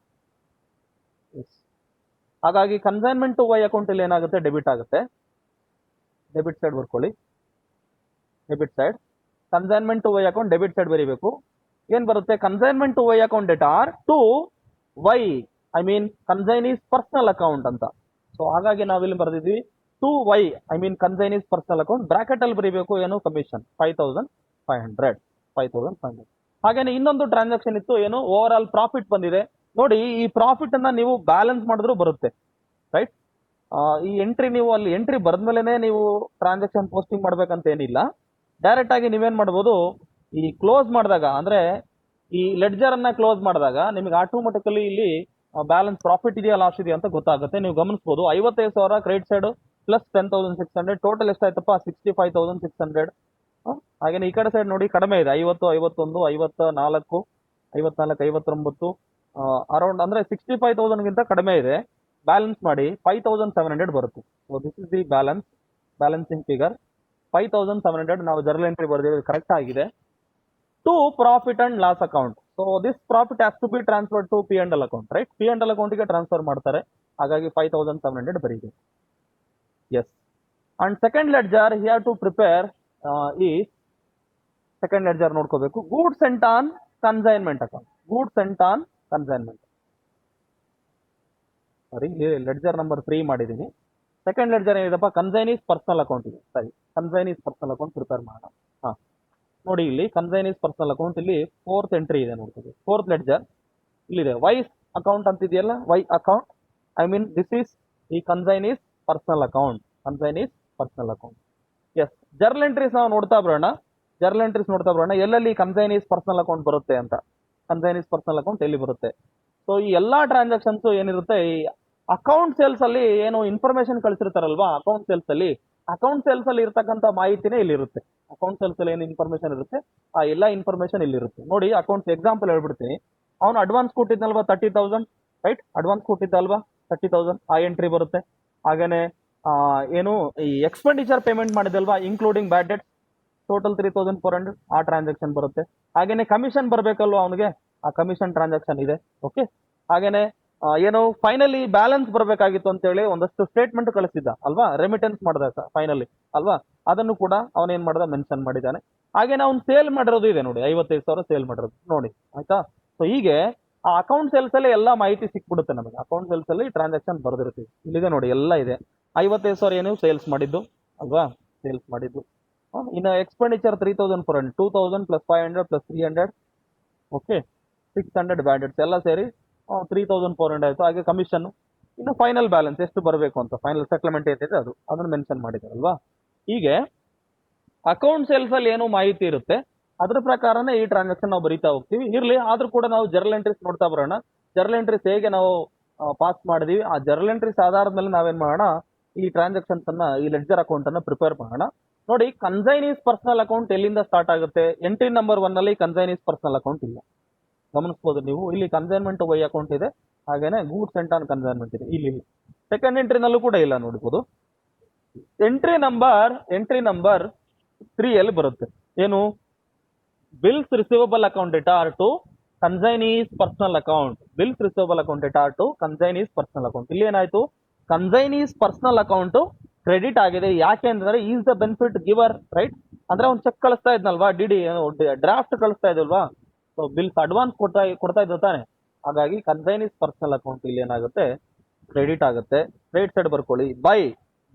ಹಾಗಾಗಿ ಕನ್ಸೈನ್ಮೆಂಟ್ ಟು ವೈ ಅಕೌಂಟ್ ಇಲ್ಲಿ ಏನಾಗುತ್ತೆ, ಡೆಬಿಟ್ ಆಗುತ್ತೆ. ಡೆಬಿಟ್ ಸೈಡ್ ಬರ್ಕೊಳ್ಳಿ, debit side. Consignment to Y account debit side ಬರೀಬೇಕು. ಏನ್ ಬರುತ್ತೆ, consignment to Y account debtor to Y, I mean consignee's personal account ಅಂತ. ಸೊ ಹಾಗಾಗಿ ನಾವಿಲ್ಲಿ ಬರೆದಿದ್ವಿ to Y, I mean consignee's personal account. Bracket ಅಲ್ಲಿ ಬರೀಬೇಕು ಏನು, ಕಮಿಷನ್ 5,500. ಹಾಗೇನೆ ಇನ್ನೊಂದು ಟ್ರಾನ್ಸಾಕ್ಷನ್ ಇತ್ತು, ಏನು, ಓವರ್ ಆಲ್ ಪ್ರಾಫಿಟ್ ಬಂದಿದೆ ನೋಡಿ. ಈ ಪ್ರಾಫಿಟ್ ಅನ್ನ ನೀವು ಬ್ಯಾಲೆನ್ಸ್ ಮಾಡಿದ್ರು ಬರುತ್ತೆ, ರೈಟ್? ಈ ಎಂಟ್ರಿ ನೀವು ಅಲ್ಲಿ ಎಂಟ್ರಿ ಬರೆದ್ಮೇಲೆ ನೀವು ಟ್ರಾನ್ಸಾಕ್ಷನ್ ಪೋಸ್ಟಿಂಗ್ ಮಾಡ್ಬೇಕಂತ ಏನಿಲ್ಲ. ಡೈರೆಕ್ಟ್ ಆಗಿ ನೀವೇನ್ ಮಾಡ್ಬೋದು, ಈ ಕ್ಲೋಸ್ ಮಾಡಿದಾಗ, ಅಂದ್ರೆ ಈ ಲೆಡ್ಜರ್ ಅನ್ನ ಕ್ಲೋಸ್ ಮಾಡಿದಾಗ ನಿಮಗೆ ಆಟೋಮೆಟಿಕಲಿ ಇಲ್ಲಿ ಬ್ಯಾಲೆನ್ಸ್ ಪ್ರಾಫಿಟ್ ಇದೆಯಾ ಲಾಸ್ ಇದೆಯಾ ಅಂತ ಗೊತ್ತಾಗುತ್ತೆ. ನೀವು ಗಮನಿಸಬಹುದು 55,000 ಕ್ರೆಡಿಟ್ ಸೈಡ್ ಪ್ಲಸ್ 10,600, ಟೋಟಲ್ ಎಷ್ಟಾಯ್ತಪ್ಪ, 65,600. ಹಾಗೇನೆ ಈ ಕಡೆ ಸೈಡ್ ನೋಡಿ ಕಡಿಮೆ ಇದೆ, 50, 51, 54, 59 ಅರೌಂಡ್, ಅಂದ್ರೆ 65,000ಗಿಂತ ಕಡಿಮೆ ಇದೆ. ಬ್ಯಾಲೆನ್ಸ್ ಮಾಡಿ 5,700 ಬರುತ್ತೆ. So this is the balancing figure 5,700. ನಾವು ಜರ್ನಲ್ ಎಂಟ್ರಿ ಬರೆದಿರೋದು ಕರೆಕ್ಟ್ ಆಗಿದೆ. To profit and loss account. So this profit has to be transfer to P&L account, right? P&L ಅಕೌಂಟ್ಗೆ ಟ್ರಾನ್ಸ್ಫರ್ ಮಾಡ್ತಾರೆ. ಹಾಗಾಗಿ 5,700 ಬರೀಬೇಕು. Yes, and second ledger he have to prepare ಈ second ledger ನೋಡ್ಕೋಬೇಕು goods sent on consignment account. Goods sent on consignment, sorry ledger number 3 ಮಾಡಿದ್ದೀನಿ. Second ledger ಏನಿದೆಪ್ಪ consignees personal account ಇದೆ. ಸರಿ, ಕನ್ಸೈನೀಸ್ ಪರ್ಸನಲ್ ಅಕೌಂಟ್ ಪ್ರಿಪೇರ್ ಮಾಡೋಣ. ಹಾ, ನೋಡಿ ಇಲ್ಲಿ ಕನ್ಸೈನೀಸ್ ಪರ್ಸನಲ್ ಅಕೌಂಟ್ ಇಲ್ಲಿ ಫೋರ್ತ್ ಎಂಟ್ರಿ ಇದೆ ನೋಡ್ತೀವಿ. ಫೋರ್ತ್ ಲೆಡ್ಜರ್ ಇಲ್ಲಿದೆ ವೈಸ್ ಅಕೌಂಟ್ ಅಂತಿದೆಯಲ್ಲ, Y account, I mean this is ಈ consignee's personal account. Consignees personal account. Yes, journal entries ನಾವು ನೋಡ್ತಾ ಬರೋಣ. ಜರ್ನಲ್ ಎಂಟ್ರೀಸ್ ನೋಡ್ತಾ ಬರೋಣ ಎಲ್ಲೆಲ್ಲಿ ಕನ್ಸೈನೀಸ್ ಪರ್ಸನಲ್ ಅಕೌಂಟ್ ಬರುತ್ತೆ ಅಂತ. ಕನ್ಸೈನೀಸ್ ಪರ್ಸನಲ್ ಅಕೌಂಟ್ ಎಲ್ಲಿ ಬರುತ್ತೆ? ಸೊ ಈ ಎಲ್ಲಾ ಟ್ರಾನ್ಸಾಕ್ಷನ್ಸ್ ಏನಿರುತ್ತೆ ಈ ಅಕೌಂಟ್ ಸೇಲ್ಸ್ ಅಲ್ಲಿ ಏನು ಇನ್ಫಾರ್ಮೇಶನ್ ಕಳಿಸಿರ್ತಾರಲ್ವಾ, ಅಕೌಂಟ್ ಸೇಲ್ಸ್ ಅಲ್ಲಿ ಇರ್ತಕ್ಕಂಥ ಮಾಹಿತಿನೇ ಇಲ್ಲಿರುತ್ತೆ. ಅಕೌಂಟ್ ಸೇಲ್ಸ್ ಅಲ್ಲಿ ಏನು ಇನ್ಫಾರ್ಮೇಶನ್ ಇರುತ್ತೆ ಆ ಎಲ್ಲಾ ಇನ್ಫಾರ್ಮೇಶನ್ ಇಲ್ಲಿರುತ್ತೆ. ನೋಡಿ ಅಕೌಂಟ್ಸ್ ಎಕ್ಸಾಂಪಲ್ ಹೇಳ್ಬಿಡ್ತೀನಿ. ಅವ್ನು ಅಡ್ವಾನ್ಸ್ ಕೊಟ್ಟಿದ್ನಲ್ವಾ 30,000, ರೈಟ್? ಅಡ್ವಾನ್ಸ್ ಕೊಟ್ಟಿದ್ದ ಅಲ್ವಾ 30,000, ಆ ಎಂಟ್ರಿ ಬರುತ್ತೆ. ಹಾಗೇನೆ ಏನು ಈ ಎಕ್ಸ್ಪೆಂಡಿಚರ್ ಪೇಮೆಂಟ್ ಮಾಡಿದಲ್ವಾ ಇನ್ಕ್ಲೂಡಿಂಗ್ ಬ್ಯಾಡ್ ಡೆಟ್ ಟೋಟಲ್ 3,400, ಆ ಟ್ರಾನ್ಸಾಕ್ಷನ್ ಬರುತ್ತೆ. ಹಾಗೇನೆ ಕಮಿಷನ್ ಬರಬೇಕಲ್ವಾ ಅವನಿಗೆ, ಆ ಕಮಿಷನ್ ಟ್ರಾನ್ಸಾಕ್ಷನ್ ಇದೆ. ಓಕೆ, ಹಾಗೇನೆ ಏನು ಫೈನಲಿ ಬ್ಯಾಲೆನ್ಸ್ ಬರಬೇಕಾಗಿತ್ತು ಅಂತ ಹೇಳಿ ಒಂದಷ್ಟು ಸ್ಟೇಟ್ಮೆಂಟ್ ಕಳಿಸಿದ್ದ ಅಲ್ವಾ, ರೆಮಿಟೆನ್ಸ್ ಮಾಡಿದ ಫೈನಲಿ ಅಲ್ವಾ, ಅದನ್ನು ಕೂಡ ಅವನೇನ್ ಮಾಡಿದ ಮೆನ್ಷನ್ ಮಾಡಿದ್ದಾನೆ. ಹಾಗೇನೆ ಅವ್ನು ಸೇಲ್ ಮಾಡಿರೋದು ಇದೆ ನೋಡಿ, 55,000 ಸೇಲ್ ಮಾಡಿರೋದು ನೋಡಿ, ಆಯ್ತಾ? ಸೊ ಹೀಗೆ ಆ ಅಕೌಂಟ್ ಸೇಲ್ಸ್ ಅಲ್ಲಿ ಎಲ್ಲ ಮಾಹಿತಿ ಸಿಕ್ಬಿಡುತ್ತೆ ನಮಗೆ. ಅಕೌಂಟ್ ಸೇಲ್ಸ್ ಅಲ್ಲಿ ಟ್ರಾನ್ಸಾಕ್ಷನ್ ಬರೆದಿರ್ತೀವಿ, ಇಲ್ಲಿದೆ ನೋಡಿ ಎಲ್ಲ ಇದೆ. 55,000 ಏನು ಸೇಲ್ಸ್ ಮಾಡಿದ್ದು ಅಲ್ವಾ, ಸೇಲ್ಸ್ ಮಾಡಿದ್ದು. ಇನ್ನು ಎಕ್ಸ್ಪೆಂಡಿಚರ್ 3,400, 2,000 ಪ್ಲಸ್ 500 ಪ್ಲಸ್ 300, ಓಕೆ 600 ಬ್ಯಾಡ್ ಎಲ್ಲ ಸೇರಿ 3,400 ಆಯ್ತು. ಹಾಗೆ ಕಮಿಷನ್, ಇನ್ನು ಫೈನಲ್ ಬ್ಯಾಲೆನ್ಸ್ ಎಷ್ಟು ಬರಬೇಕು ಅಂತ, ಫೈನಲ್ ಸೆಟಲ್ಮೆಂಟ್ ಏನಿದೆ ಅದನ್ನು ಮೆನ್ಷನ್ ಮಾಡಿದಾರಲ್ವಾ. ಹೀಗೆ ಅಕೌಂಟ್ ಸೇಲ್ಸ್ ಅಲ್ಲಿ ಏನು ಮಾಹಿತಿ ಇರುತ್ತೆ ಅದ್ರ ಪ್ರಕಾರನೇ ಈ ಟ್ರಾನ್ಸಾಕ್ಷನ್ ನಾವು ಬರೀತಾ ಹೋಗ್ತೀವಿ. ಇರ್ಲಿ, ಆದ್ರೂ ಕೂಡ ನಾವು ಜರ್ನಲ್ ಎಂಟ್ರೀಸ್ ನೋಡ್ತಾ ಬರೋಣ. ಜರ್ನಲ್ ಎಂಟ್ರೀಸ್ ಹೇಗೆ ನಾವು ಪಾಸ್ ಮಾಡಿದೀವಿ, ಆ ಜರ್ನಲ್ ಎಂಟ್ರೀಸ್ ಆಧಾರದ ಮೇಲೆ ನಾವೇನ್ ಮಾಡೋಣ, ಈ ಟ್ರಾನ್ಸಾಕ್ಷನ್ಸ್ ಅನ್ನ, ಈ ಲೆಡ್ಜರ್ ಅಕೌಂಟ್ ಅನ್ನ ಪ್ರಿಪೇರ್ ಮಾಡೋಣ. ನೋಡಿ, ಕನ್ಸೈನೀಸ್ ಪರ್ಸನಲ್ ಅಕೌಂಟ್ ಎಲ್ಲಿಂದ ಸ್ಟಾರ್ಟ್ ಆಗುತ್ತೆ? ಎಂಟ್ರಿ ನಂಬರ್ 1 ಅಲ್ಲಿ ಕನ್ಸೈನೀಸ್ ಪರ್ಸನಲ್ ಅಕೌಂಟ್ ಇಲ್ಲ, ಗಮನಿಸಬಹುದು ನೀವು. ಇಲ್ಲಿ ಕನ್ಸೈನ್ಮೆಂಟ್ ವೈ ಅಕೌಂಟ್ ಇದೆ, ಹಾಗೇನೆ ಗೂಡ್ಸ್ ಸೆಂಟ್ ಆನ್ ಕನ್ಸೈನ್ಮೆಂಟ್ ಇದೆ. ಇಲ್ಲಿ ಸೆಕೆಂಡ್ ಎಂಟ್ರಿನಲ್ಲೂ ಕೂಡ ಇಲ್ಲ ನೋಡಬಹುದು. ಎಂಟ್ರಿ ನಂಬರ್ 3 ಅಲ್ಲಿ ಬರುತ್ತೆ ಏನು, bills receivable account debtor to consignee's personal account. Bills receivable account debtor to consignee's personal account. ಇಲ್ಲಿ ಏನಾಯ್ತು, ಕನ್ಸೈನೀಸ್ ಪರ್ಸನಲ್ ಅಕೌಂಟ್ ಕ್ರೆಡಿಟ್ ಆಗಿದೆ. ಯಾಕೆ ಅಂತಂದ್ರೆ is the benefit giver, right? ಅಂದ್ರೆ ಅವ್ನು ಚೆಕ್ ಕಳಿಸ್ತಾ ಇದ್ನಲ್ವಾ, ಡಿ ಡ್ರಾಫ್ಟ್ ಕಳಿಸ್ತಾ ಇದ್ವಲ್ವಾ, ಸೊ ಬಿಲ್ಸ್ ಅಡ್ವಾನ್ಸ್ ಕೊಡ್ತಾ ಇದ್ದ ತಾನೆ. ಹಾಗಾಗಿ ಕನ್ಸೈನೀಸ್ ಪರ್ಸನಲ್ ಅಕೌಂಟ್ ಇಲ್ಲಿ ಏನಾಗುತ್ತೆ, ಕ್ರೆಡಿಟ್ ಆಗುತ್ತೆ. ಕ್ರೆಡಿಟ್ ಸೈಡ್ ಬರ್ಕೊಳ್ಳಿ, ಬೈ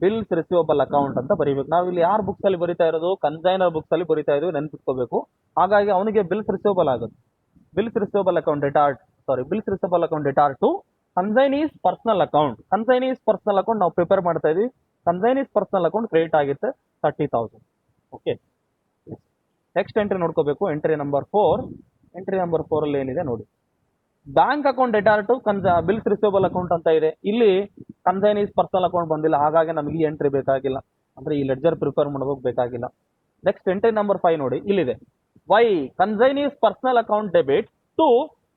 ಬಿಲ್ಸ್ ರಿಸೀವಬಲ್ ಅಕೌಂಟ್ ಅಂತ ಬರೀಬೇಕು. ನಾವು ಇಲ್ಲಿ ಯಾರ ಬುಕ್ಸ್ ಅಲ್ಲಿ ಬರೀತಾ ಇರೋದು, ಕನ್ಸೈನರ್ ಬುಕ್ಸ್ ಅಲ್ಲಿ ಬರೀತಾ ಇದೀವಿ, ನೆನ್ಪಿಟ್ಕೋಬೇಕು. ಹಾಗಾಗಿ ಅವನಿಗೆ ಬಿಲ್ಸ್ ರಿಸೀವಬಲ್ ಆಗುತ್ತೆ. Bills receivable account debtor to consignee's personal account. Consignees personal account ನಾವು ಪ್ರಿಪೇರ್ ಮಾಡ್ತಾ ಇದೀವಿ. ಕನ್ಸೈನೀಸ್ ಪರ್ಸನಲ್ ಅಕೌಂಟ್ ಕ್ರೆಡಿಟ್ ಆಗುತ್ತೆ 30,000. ಓಕೆ, ನೆಕ್ಸ್ಟ್ ಎಂಟ್ರಿ ನೋಡ್ಕೋಬೇಕು, ಎಂಟ್ರಿ ನಂಬರ್ 4. ಎಂಟ್ರಿ ನಂಬರ್ 4 ಅಲ್ಲಿ ಏನಿದೆ ನೋಡಿ, bank account debtor to bills receivable account ಅಂತ ಇದೆ. ಇಲ್ಲಿ ಕನ್ಸೈನೀಸ್ ಪರ್ಸನಲ್ ಅಕೌಂಟ್ ಬಂದಿಲ್ಲ, ಹಾಗಾಗಿ ನಮಗೆ ಈ ಎಂಟ್ರಿ ಬೇಕಾಗಿಲ್ಲ, ಅಂದ್ರೆ ಈ ಲೆಡ್ಜರ್ ಪ್ರಿಪೇರ್ ಮಾಡೋಕೆ ಬೇಕಾಗಿಲ್ಲ. ನೆಕ್ಸ್ಟ್ ಎಂಟ್ರಿ ನಂಬರ್ 5 ನೋಡಿ, ಇಲ್ಲಿದೆ Y consignee's personal account debit to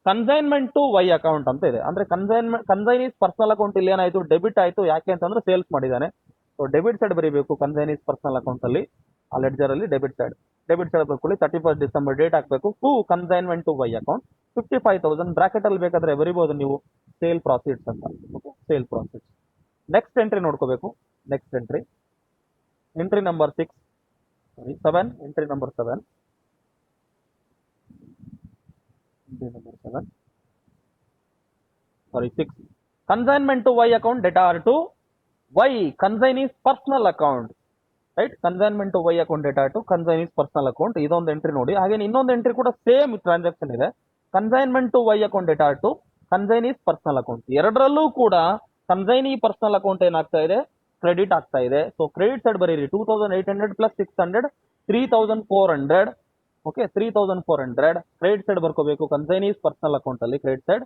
consignment to Y account ಅಂತ ಇದೆ. ಅಂದ್ರೆ ಕನ್ಸೈನೀಸ್ ಪರ್ಸನಲ್ ಅಕೌಂಟ್ ಇಲ್ಲಿ ಏನಾಯ್ತು, ಡೆಬಿಟ್ ಆಯ್ತು. ಯಾಕೆ ಅಂತಂದ್ರೆ ಸೇಲ್ಸ್ ಮಾಡಿದ್ದಾನೆ. ಸೊ ಡೆಬಿಟ್ ಸೈಡ್ ಬರೀಬೇಕು ಕನ್ಸೈನೀಸ್ ಪರ್ಸನಲ್ ಅಕೌಂಟ್ ಅಲ್ಲಿ, ಆ ಲೆಡ್ಜರ್ ಅಲ್ಲಿ ಡೆಬಿಟ್ ಸೈಡ್ ಬರ್ಕೊಳ್ಳಿ. 31 ಡಿಸೆಂಬರ್ ಡೇಟ್ ಹಾಕಬೇಕು. To consignment to Y account 55,000 bracket ಅಲ್ಲಿ ಬೇಕಾದ್ರೆ ಬರೀಬಹುದು ನೀವು, ಸೇಲ್ ಪ್ರಾಫಿಟ್ಸ್ ಅಂತ. Sale profits. ನೆಕ್ಸ್ಟ್ ಎಂಟ್ರಿ ನೋಡ್ಕೋಬೇಕು. Next entry number 7. Entry number 7. Sorry 6. Consignment to Y account debtor to Y consignee's personal account, right? Consignment to Y account debtor to consignee's personal account, ಇದೊಂದು entry ನೋಡಿ. ಹಾಗೆ ಇನ್ನೊಂದು entry ಕೂಡ same transaction ಇದೆ, consignment to Y account debtor to consignee's personal account. ಎರಡರಲ್ಲೂ ಕೂಡ consignee personal account ಏನಾಗ್ತಾ ಇದೆ, ಕ್ರೆಡಿಟ್ ಆಗ್ತಾ ಇದೆ. ಸೊ ಕ್ರೆಡಿಟ್ ಸೈಡ್ ಬರೀರಿ 2,800 ಪ್ಲಸ್ 600 3,400. ಓಕೆ, 3,400 ಕ್ರೆಡಿಟ್ ಸೈಡ್ ಬರ್ಕೋಬೇಕು ಕನ್ಸೈನೀಸ್ ಪರ್ಸನಲ್ ಅಕೌಂಟ್ ಅಲ್ಲಿ. Credit side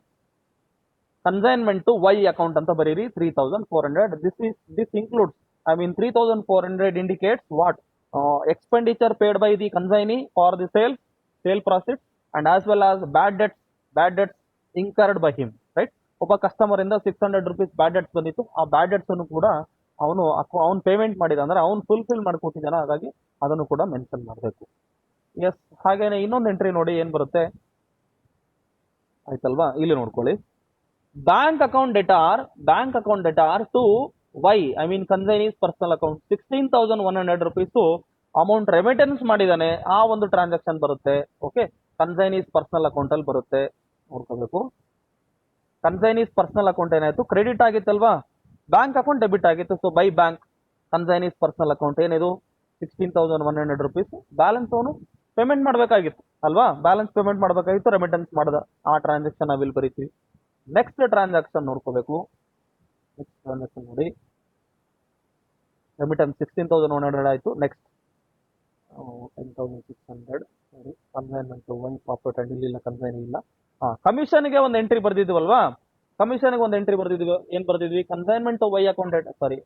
consignment to Y account ಅಂತ ಬರೀರಿ 3,400. This includes, I mean 3,400 indicates what? Expenditure paid by the consignee for the sale profit, and as well as bad debts incurred by him, right? ಒಬ್ಬ customer ಇಂದ 600 rupees ಬ್ಯಾಡ್ debts ಬಂದಿತ್ತು. ಆ ಬ್ಯಾಡ್ debts ಅನ್ನು ಕೂಡ ಅವನು payment ಮಾಡಿದ, ಅಂದ್ರೆ ಅವನು ಫುಲ್ಫಿಲ್ ಮಾಡ್ಕೊಟ್ಟಿದ್ದಾನೆ, ಹಾಗಾಗಿ ಅದನ್ನು ಕೂಡ ಮೆನ್ಷನ್ ಮಾಡಬೇಕು. ಎಸ್, ಹಾಗೇನೆ ಇನ್ನೊಂದು ಎಂಟ್ರಿ ನೋಡಿ ಏನ್ ಬರುತ್ತೆ, ಆಯ್ತಲ್ವಾ? ಇಲ್ಲಿ ನೋಡ್ಕೊಳ್ಳಿ, bank account debtor to Y I mean consignee's personal account 16,100 rupees amount remittance ಮಾಡಿದಾನೆ, ಆ ಒಂದು ಟ್ರಾನ್ಸಾಕ್ಷನ್ ಬರುತ್ತೆ. ಓಕೆ, ಕನ್ಸೈನೀಸ್ ಪರ್ಸನಲ್ ಅಕೌಂಟ್ ಅಲ್ಲಿ ಬರುತ್ತೆ, ನೋಡ್ಕೋಬೇಕು. ಕನ್ಸೈನೀಸ್ ಪರ್ಸನಲ್ ಅಕೌಂಟ್ ಏನಾಯ್ತು, ಕ್ರೆಡಿಟ್ ಆಗಿತ್ತಲ್ವಾ, ಬ್ಯಾಂಕ್ ಅಕೌಂಟ್ ಡೆಬಿಟ್ ಆಗಿತ್ತು. So by bank consignees personal account ಏನಿದು 16,100 ರುಪೀಸ್ ಬ್ಯಾಲೆನ್ಸ್ ಅವನು ಪೇಮೆಂಟ್ ಮಾಡಬೇಕಾಗಿತ್ತು ಅಲ್ವಾ, ಬ್ಯಾಲೆನ್ಸ್ ಪೇಮೆಂಟ್ ಮಾಡಬೇಕಾಗಿತ್ತು, ರೆಮಿಟೆನ್ಸ್ ಮಾಡಿದ, ಆ ಟ್ರಾನ್ಸಾಕ್ಷನ್ ನಾವಿಲ್ಲಿ ಬರೀತೀವಿ. ನೆಕ್ಸ್ಟ್ ಟ್ರಾನ್ಸಾಕ್ಷನ್ ನೋಡ್ಕೋಬೇಕು. ನೆಕ್ಸ್ಟ್ ಟ್ರಾನ್ಸಾಕ್ಷನ್ ನೋಡಿ, ರೆಮಿಟೆನ್ಸ್ 16,100 ಆಯಿತು. Next 10,600, sorry, consignment Y profit and ಇಲ್ಲ ಕನ್ಸೈನ್ ಇಲ್ಲ. ಕಮಿಷನ್ಗೆ ಒಂದು ಎಂಟ್ರಿ ಬರ್ದಿದ್ವಲ್ವಾ, ಕಮಿಷನ್ಗೆ ಒಂದು ಎಂಟ್ರಿ ಬರ್ದಿದ್ವಿ, ಏನ್ ಬರ್ದಿದ್ವಿ, consignment Y account, sorry,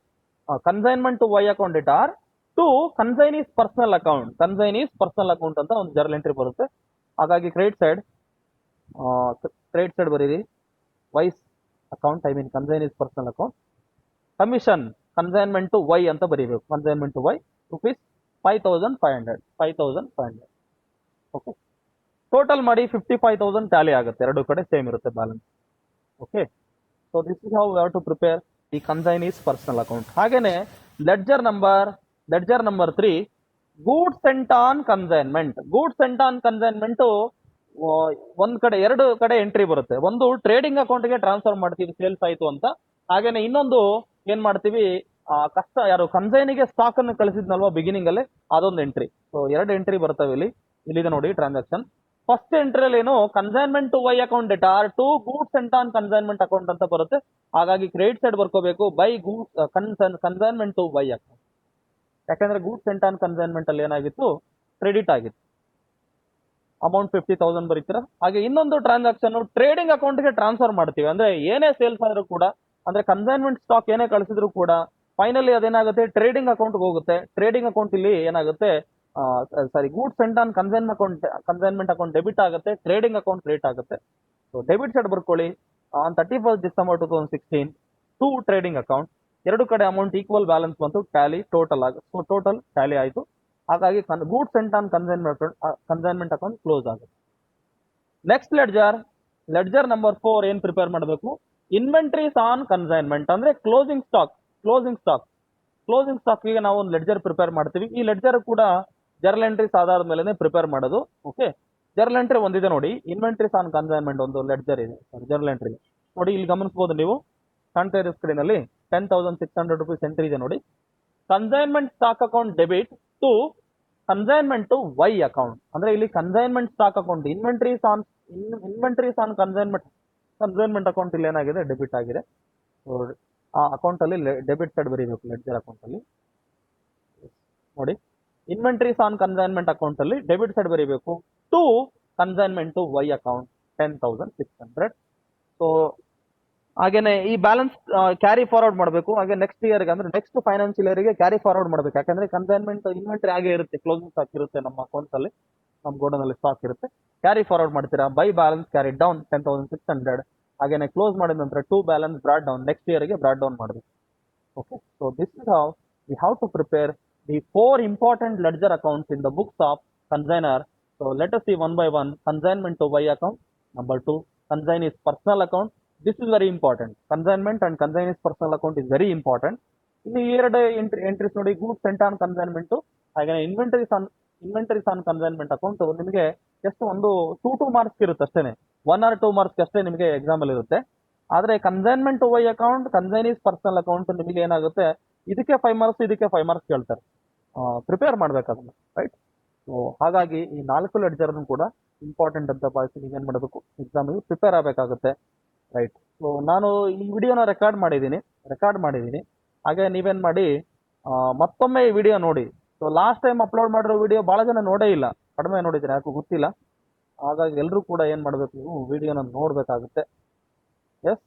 consignment Y account debtor to consignee's personal account, consignees personal account ಅಂತ ಒಂದು ಜರ್ನಲ್ ಎಂಟ್ರಿ ಬರುತ್ತೆ. ಹಾಗಾಗಿ ಕ್ರೆಡಿಟ್ ಸೈಡ್ ಬರೀರಿ, Y's account I mean consignee's personal account, commission consignment Y ಅಂತ ಬರೀಬೇಕು, consignment Y rupees 5,500. Okay, total ಮಾಡಿ 55,000 tally ಆಗುತ್ತೆ, ಎರಡು ಕಡೆ ಸೇಮ್ ಇರುತ್ತೆ balance. Okay, so this is how we have to prepare the consignee's personal account. ಹಾಗೇನೆ ledger number 3, goods sent on consignment. Goods sent on consignment ಒಂದ್ ಕಡೆ, ಎರಡು ಕಡೆ ಎಂಟ್ರಿ ಬರುತ್ತೆ. ಒಂದು ಟ್ರೇಡಿಂಗ್ ಅಕೌಂಟ್ಗೆ ಟ್ರಾನ್ಸ್ಫರ್ ಮಾಡ್ತೀವಿ ಸೇಲ್ಸ್ ಆಯ್ತು ಅಂತ, ಹಾಗೇನೆ ಇನ್ನೊಂದು ಏನ್ ಮಾಡ್ತೀವಿ, ಯಾರು ಕನ್ಸೈನಿಗೆ ಸ್ಟಾಕ್ ಅನ್ನು ಕಳಿಸಿದ್ನಲ್ವಾ ಬಿಗಿನಿಂಗ್ ಅಲ್ಲಿ, ಅದೊಂದು ಎಂಟ್ರಿ. ಸೊ ಎರಡು ಎಂಟ್ರಿ ಬರ್ತವೆ ಇಲ್ಲಿದೆ ನೋಡಿ ಟ್ರಾನ್ಸಾಕ್ಷನ್. ಫಸ್ಟ್ ಎಂಟ್ರಿಯಲ್ಲಿ ಏನು, consignment Y account debtor to goods sent on consignment account ಅಂತ ಬರುತ್ತೆ. ಹಾಗಾಗಿ ಕ್ರೆಡಿಟ್ ಸೈಡ್ ಬರ್ಕೋಬೇಕು, by goods consignment to Y account. ಯಾಕಂದ್ರೆ ಗೂಡ್ಸ್ ಸೆಂಟ್ ಆನ್ ಕನ್ಸೈನ್ಮೆಂಟ್ ಅಲ್ಲಿ ಏನಾಗಿತ್ತು, ಕ್ರೆಡಿಟ್ ಆಗಿತ್ತು, ಅಮೌಂಟ್ 50,000 ಬರೀತೀರಾ. ಹಾಗೆ ಇನ್ನೊಂದು ಟ್ರಾನ್ಸಾಕ್ಷನ್ ಟ್ರೇಡಿಂಗ್ ಅಕೌಂಟ್ಗೆ ಟ್ರಾನ್ಸ್ಫರ್ ಮಾಡ್ತೀವಿ, ಅಂದ್ರೆ ಏನೇ ಸೇಲ್ಸ್ ಆದ್ರೂ ಕೂಡ, ಅಂದ್ರೆ ಕನ್ಸೈನ್ಮೆಂಟ್ ಸ್ಟಾಕ್ ಏನೇ ಕಳಿಸಿದ್ರು ಕೂಡ ಫೈನಲಿ ಅದೇನಾಗುತ್ತೆ, ಟ್ರೇಡಿಂಗ್ ಅಕೌಂಟ್ಗೆ ಹೋಗುತ್ತೆ. ಟ್ರೇಡಿಂಗ್ ಅಕೌಂಟ್ ಇಲ್ಲಿ ಏನಾಗುತ್ತೆ, sorry, goods sent on consignment account debit ಆಗುತ್ತೆ, ಟ್ರೇಡಿಂಗ್ ಅಕೌಂಟ್ ಕ್ರೆಡಿಟ್ ಆಗುತ್ತೆ. ಸೊ ಡೆಬಿಟ್ ಸೈಡ್ ಬರ್ಕೊಳ್ಳಿ, on 31st December 2016 to trading account, ಎರಡು ಕಡೆ ಅಮೌಂಟ್ ಈಕ್ವಲ್ ಬ್ಯಾಲೆನ್ಸ್ ಬಂತು, ಟ್ಯಾಲಿ ಟೋಟಲ್ ಆಗುತ್ತೆ. ಸೊ ಟೋಟಲ್ ಟ್ಯಾಲಿ ಆಯಿತು. ಹಾಗಾಗಿ goods sent on consignment account close ಆಗುತ್ತೆ. ನೆಕ್ಸ್ಟ್ ಲೆಡ್ಜರ್ ನಂಬರ್ 4 ಏನ್ ಪ್ರಿಪೇರ್ ಮಾಡಬೇಕು, ಇನ್ವೆಂಟ್ರೀಸ್ ಆನ್ ಕನ್ಸೈನ್ಮೆಂಟ್, ಅಂದ್ರೆ ಕ್ಲೋಸಿಂಗ್ ಸ್ಟಾಕ್ ಗೆ ನಾವು ಒಂದು ಲೆಡ್ಜರ್ ಪ್ರಿಪೇರ್ ಮಾಡ್ತೀವಿ. ಈ ಲೆಡ್ಜರ್ ಕೂಡ ಜರ್ನಲ್ ಎಂಟ್ರೀಸ್ ಆಧಾರದ ಮೇಲೆ ಪ್ರಿಪೇರ್ ಮಾಡೋದು. ಓಕೆ, ಜರ್ನಲ್ ಎಂಟ್ರಿ ಒಂದಿದೆ ನೋಡಿ, ಇನ್ವೆಂಟ್ರೀಸ್ ಆನ್ ಕನ್ಸೈನ್ಮೆಂಟ್ ಒಂದು ಲೆಡ್ಜರ್ ಇದೆ, ಜರ್ನಲ್ ಎಂಟ್ರಿ ನೋಡಿ, ಇಲ್ಲಿ ಗಮನಿಸಬಹುದು ನೀವು, ಕಾಣ್ತಾ ಇರೋ ಸ್ಕ್ರೀನ್ ಅಲ್ಲಿ 10,600 ರುಪೀಸ್ ಎಂಟ್ರಿ ಇದೆ ನೋಡಿ. Consignment stock account debit to consignment to Y account, ಅಂದ್ರೆ ಇಲ್ಲಿ consignment stock account inventories on consignment account ಇಲ್ಲಿ ಏನಾಗಿದೆ, ಡೆಬಿಟ್ ಆಗಿದೆ. ಆ ಅಕೌಂಟ್ ಅಲ್ಲಿ ಡೆಬಿಟ್ ಸೈಡ್ ಬರೀಬೇಕು, ಲೆಡ್ಜರ್ ಅಕೌಂಟ್ ಅಲ್ಲಿ ನೋಡಿ, ಇನ್ವೆಂಟ್ರೀಸ್ ಆನ್ ಕನ್ಸೈನ್ಮೆಂಟ್ ಅಕೌಂಟ್ ಅಲ್ಲಿ ಡೆಬಿಟ್ ಸೈಡ್ ಬರೀಬೇಕು, to consignment to Y account 10,600. So ಹಾಗೇನೆ ಈ ಬ್ಯಾಲೆನ್ಸ್ ಕ್ಯಾರಿ ಫಾರ್ವರ್ಡ್ ಮಾಡಬೇಕು. ಹಾಗೆ ನೆಕ್ಸ್ಟ್ ಇಯರ್ಗೆ, ಅಂದ್ರೆ ನೆಕ್ಸ್ಟ್ ಫೈನಾನ್ಷಿಯಲ್ ಇಯರ್ಗೆ ಕ್ಯಾರಿ ಫಾರ್ವರ್ಡ್ ಮಾಡಬೇಕು. ಯಾಕಂದ್ರೆ ಕನ್ಸೈನ್ಮೆಂಟ್ ಇನ್ವೆಂಟ್ರಿ ಹಾಗೆ ಇರುತ್ತೆ, ಕ್ಲೋಸಿಂಗ್ ಸ್ಟಾಕ್ ಇರುತ್ತೆ ನಮ್ಮ ಅಕೌಂಟ್ ಅಲ್ಲಿ, ನಮ್ಮ ಗೋಡನ್ ಅಲ್ಲಿ ಸ್ಟಾಕ್ ಇರುತ್ತೆ, ಕ್ಯಾರಿ ಫಾರ್ವರ್ಡ್ ಮಾಡ್ತೀರಾ. By balance carry down 10,600. ಹಾಗೇನೆ ಕ್ಲೋಸ್ ಮಾಡಿದ ನಂತರ to balance brought down, next ಇಯರ್ಗೆ ಬ್ರಾಡ್ ಡೌನ್ ಮಾಡಬೇಕು. Okay, so this is how we have to prepare the 4 important ledger accounts in the books of consignor. So let us see one by one. Consignment to Y account. Number 2, consignee's personal account. This is very important. Consignment and consignee's personal account is very important. ಇನ್ನು ಎರಡು entries ನೋಡಿ, goods sent on consignment, ಹಾಗೆ inventories on consignment account ನಿಮಗೆ just ಒಂದು 2 marks ಇರುತ್ತೆ ಅಷ್ಟೇ, 1 or 2 marks ಅಷ್ಟೇ ನಿಮಗೆ ಎಕ್ಸಾಮ್ ಅಲ್ಲಿ ಇರುತ್ತೆ. ಆದ್ರೆ consignment Y account, consignees personal account ನಿಮಗೆ ಏನಾಗುತ್ತೆ, ಇದಕ್ಕೆ 5 ಮಾರ್ಕ್ಸ್, ಇದಕ್ಕೆ 5 ಮಾರ್ಕ್ಸ್ ಕೇಳ್ತಾರೆ, ಪ್ರಿಪೇರ್ ಮಾಡ್ಬೇಕು ಅದನ್ನ, ರೈಟ್. ಸೊ ಹಾಗಾಗಿ ಈ 4 ಲೆಡ್ಜರ್ ಕೂಡ ಇಂಪಾರ್ಟೆಂಟ್ ಅಂತ ಭಾವಿಸಿ ನೀವೇನ್ ಮಾಡಬೇಕು, ಎಕ್ಸಾಮಿಗೆ ಪ್ರಿಪೇರ್ ಆಗಬೇಕಾಗುತ್ತೆ, ರೈಟ್. ಸೊ ನಾನು ಈ ವಿಡಿಯೋನ ರೆಕಾರ್ಡ್ ಮಾಡಿದ್ದೀನಿ. ಹಾಗೆ ನೀವೇನ್ ಮಾಡಿ, ಮತ್ತೊಮ್ಮೆ ಈ ವಿಡಿಯೋ ನೋಡಿ. ಸೊ ಲಾಸ್ಟ್ ಟೈಮ್ ಅಪ್ಲೋಡ್ ಮಾಡಿರೋ ವಿಡಿಯೋ ಬಹಳ ಜನ ನೋಡೇ ಇಲ್ಲ, ಕಡಿಮೆ ನೋಡಿದ್ರೆ, ಯಾಕೋ ಗೊತ್ತಿಲ್ಲ. ಹಾಗಾಗಿ ಎಲ್ಲರೂ ಕೂಡ ಏನ್ ಮಾಡ್ಬೇಕು, ನೀವು ವಿಡಿಯೋನ ನೋಡ್ಬೇಕಾಗುತ್ತೆ. ಎಸ್,